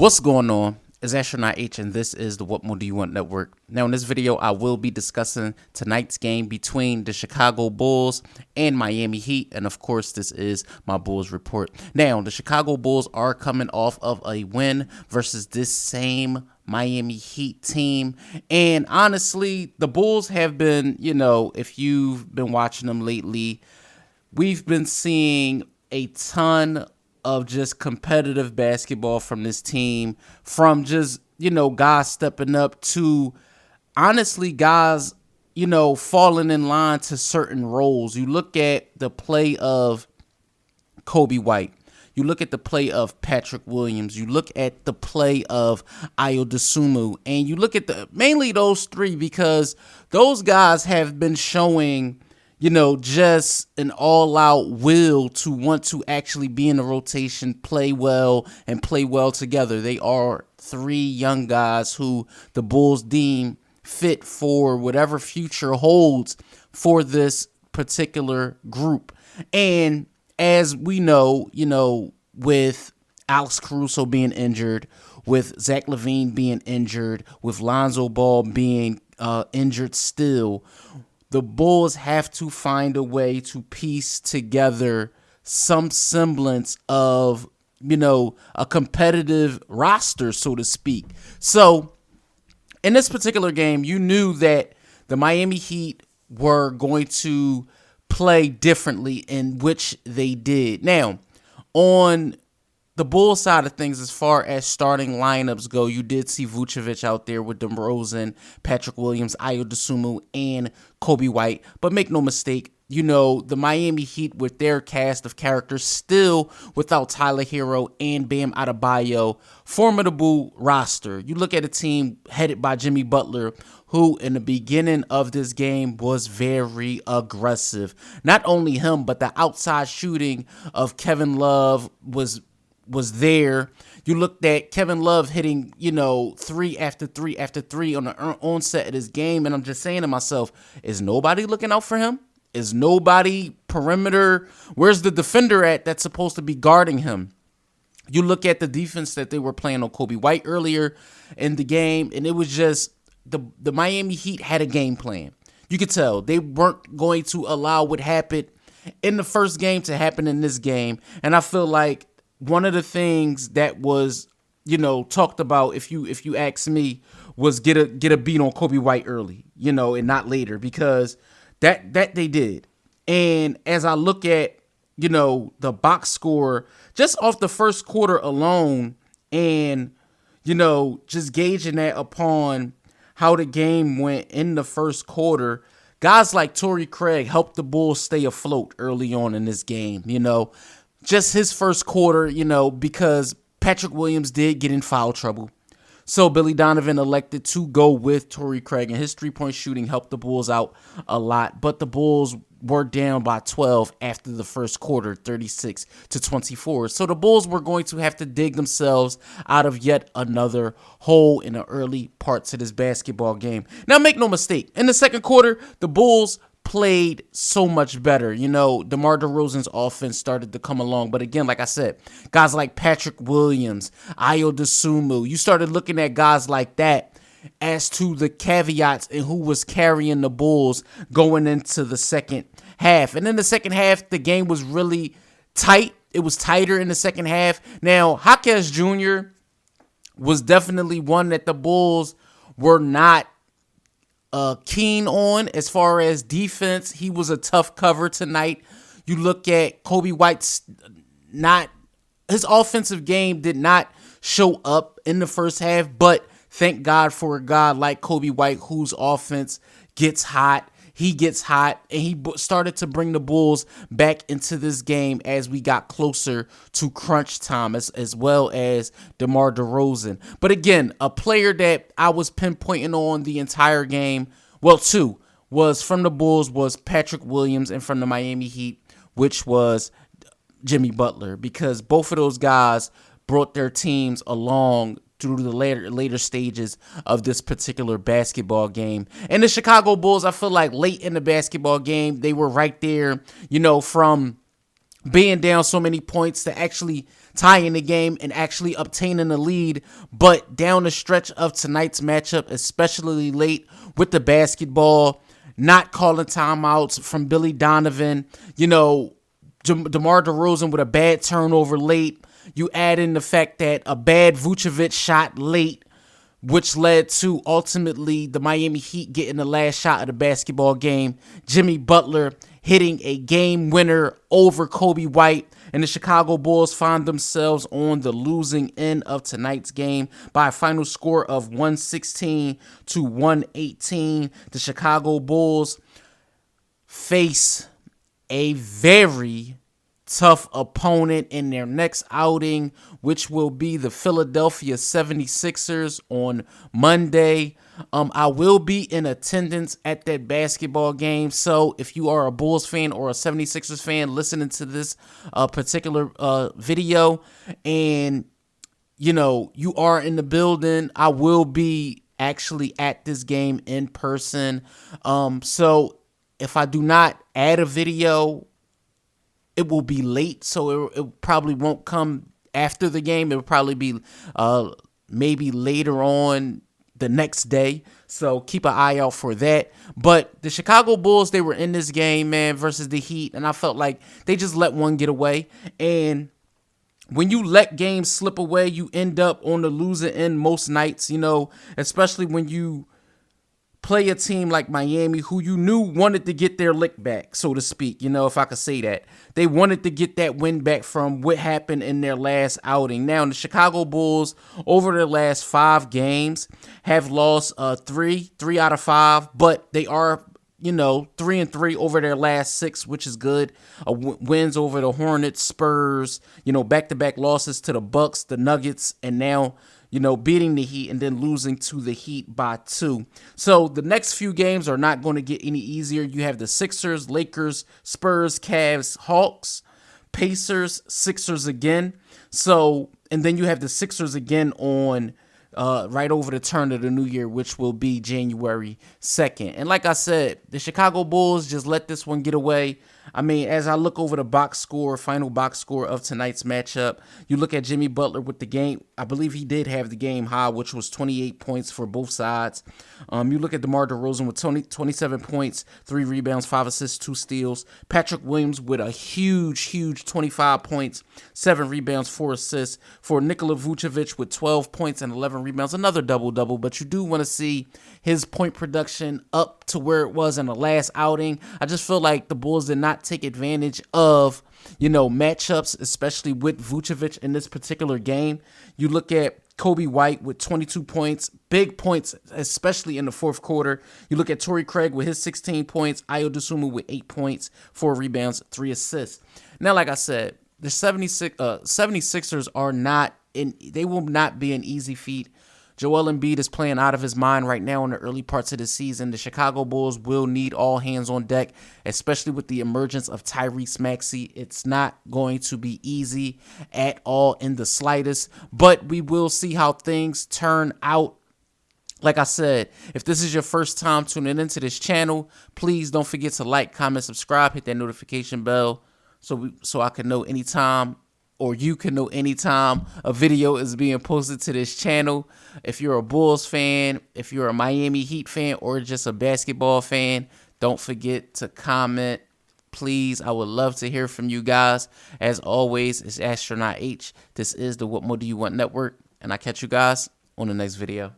What's going on? It's Astronaut H, and this is the What More Do You Want Network. Now, in this video, I will be discussing tonight's game between the Chicago Bulls and Miami Heat, and of course, this is my Bulls report. Now, the Chicago Bulls are coming off of a win versus this same Miami Heat team, and honestly, the Bulls have been, if you've been watching them lately, we've been seeing a ton of just competitive basketball from this team, from just, guys stepping up to honestly guys, falling in line to certain roles. You look at the play of Kobe White. You look at the play of Patrick Williams. You look at the play of Ayo Dosunmu. And you look at mainly those three, because those guys have been showing just an all-out will to want to actually be in the rotation, play well, and play well together. They are three young guys who the Bulls deem fit for whatever future holds for this particular group. And as we know, with Alex Caruso being injured, with Zach LaVine being injured, with Lonzo Ball being injured still, the Bulls have to find a way to piece together some semblance of, a competitive roster, so to speak. So in this particular game, you knew that the Miami Heat were going to play differently, in which they did. Now, on the Bulls side of things, as far as starting lineups go, you did see Vucevic out there with DeRozan, Patrick Williams, Ayo Dosunmu, and Kobe White. But make no mistake, the Miami Heat with their cast of characters, still without Tyler Hero and Bam Adebayo, formidable roster. You look at a team headed by Jimmy Butler, who in the beginning of this game was very aggressive. Not only him, but the outside shooting of Kevin Love was there. You looked at Kevin Love hitting, three after three after three on the onset of this game, and I'm just saying to myself, is nobody looking out for him? Is nobody perimeter? Where's the defender at that's supposed to be guarding him? You look at the defense that they were playing on Kobe White earlier in the game, and it was just the Miami Heat had a game plan. You could tell they weren't going to allow what happened in the first game to happen in this game, and I feel like one of the things that was, talked about, if you ask me, was get a beat on Kobe White early, and not later, because that they did. And as I look at, the box score just off the first quarter alone, and, just gauging that upon how the game went in the first quarter, guys like Torrey Craig helped the Bulls stay afloat early on in this game, just his first quarter, because Patrick Williams did get in foul trouble. So Billy Donovan elected to go with Torrey Craig, and his three-point shooting helped the Bulls out a lot. But the Bulls were down by 12 after the first quarter, 36-24. So the Bulls were going to have to dig themselves out of yet another hole in the early parts of this basketball game. Now, make no mistake, in the second quarter, the Bulls played so much better. DeMar DeRozan's offense started to come along. But again, like I said, guys like Patrick Williams, Ayo Dosunmu, you started looking at guys like that as to the caveats and who was carrying the Bulls going into the second half. And in the second half, the game was really tight. It was tighter in the second half. Now, Jaquez Jr. was definitely one that the Bulls were not keen on as far as defense. He was a tough cover tonight. You look at Kobe White's his offensive game did not show up in the first half, but thank God for a guy like Kobe White, whose offense gets hot. He gets hot, and he started to bring the Bulls back into this game as we got closer to crunch time, as well as DeMar DeRozan. But again, a player that I was pinpointing on the entire game, well, two, was from the Bulls was Patrick Williams, and from the Miami Heat, which was Jimmy Butler, because both of those guys brought their teams along through the later stages of this particular basketball game. And the Chicago Bulls, I feel like late in the basketball game, they were right there, from being down so many points to actually tying the game and actually obtaining the lead. But down the stretch of tonight's matchup, especially late with the basketball, not calling timeouts from Billy Donovan, DeMar DeRozan with a bad turnover late. You add in the fact that a bad Vucevic shot late, which led to ultimately the Miami Heat getting the last shot of the basketball game. Jimmy Butler hitting a game winner over Kobe White, and the Chicago Bulls find themselves on the losing end of tonight's game by a final score of 116-118. The Chicago Bulls face a very tough opponent in their next outing, which will be the Philadelphia 76ers on Monday. I will be in attendance at that basketball game, so if you are a Bulls fan or a 76ers fan listening to this particular video and you are in the building, I will be actually at this game in person. So if I do not add a video, it will be late, so it probably won't come after the game. It will probably be maybe later on the next day, so keep an eye out for that. But the Chicago Bulls, they were in this game, man, versus the Heat, and I felt like they just let one get away. And when you let games slip away, you end up on the losing end most nights, especially when you play a team like Miami, who you knew wanted to get their lick back, so to speak, if I could say that. They wanted to get that win back from what happened in their last outing. Now, the Chicago Bulls, over their last 5 games, have lost 3 out of 5, but they are 3-3 over their last 6, which is good. Wins over the Hornets, Spurs, back-to-back losses to the Bucks, the Nuggets, and now beating the Heat and then losing to the Heat by 2. So the next few games are not going to get any easier. You have the Sixers, Lakers, Spurs, Cavs, Hawks, Pacers, Sixers again. So, and then you have the Sixers again on right over the turn of the new year, which will be January 2nd. And like I said, the Chicago Bulls just let this one get away. I mean, as I look over the final box score of tonight's matchup, you look at Jimmy Butler with the game. I believe he did have the game high, which was 28 points for both sides. You look at DeMar DeRozan with 27 points, 3 rebounds, 5 assists, 2 steals. Patrick Williams with a huge 25 points, 7 rebounds, 4 assists. For Nikola Vucevic with 12 points and 11 rebounds, another double-double. But you do want to see his point production up to where it was in the last outing. I just feel like the Bulls did not take advantage of, matchups, especially with Vucevic in this particular game. You look at Kobe White with 22 points, big points, especially in the fourth quarter. You look at Torrey Craig with his 16 points, Ayo Dosunmu with 8 points, 4 rebounds, 3 assists. Now, like I said, the 76ers are not they will not be an easy feat. Joel Embiid is playing out of his mind right now in the early parts of the season. The Chicago Bulls will need all hands on deck, especially with the emergence of Tyrese Maxey. It's not going to be easy at all in the slightest, but we will see how things turn out. Like I said, if this is your first time tuning into this channel, please don't forget to like, comment, subscribe, hit that notification bell so I can know anytime, or you can know anytime a video is being posted to this channel. If you're a Bulls fan, if you're a Miami Heat fan, or just a basketball fan, don't forget to comment. Please, I would love to hear from you guys. As always, it's Astronaut H. This is the What More Do You Want Network, and I catch you guys on the next video.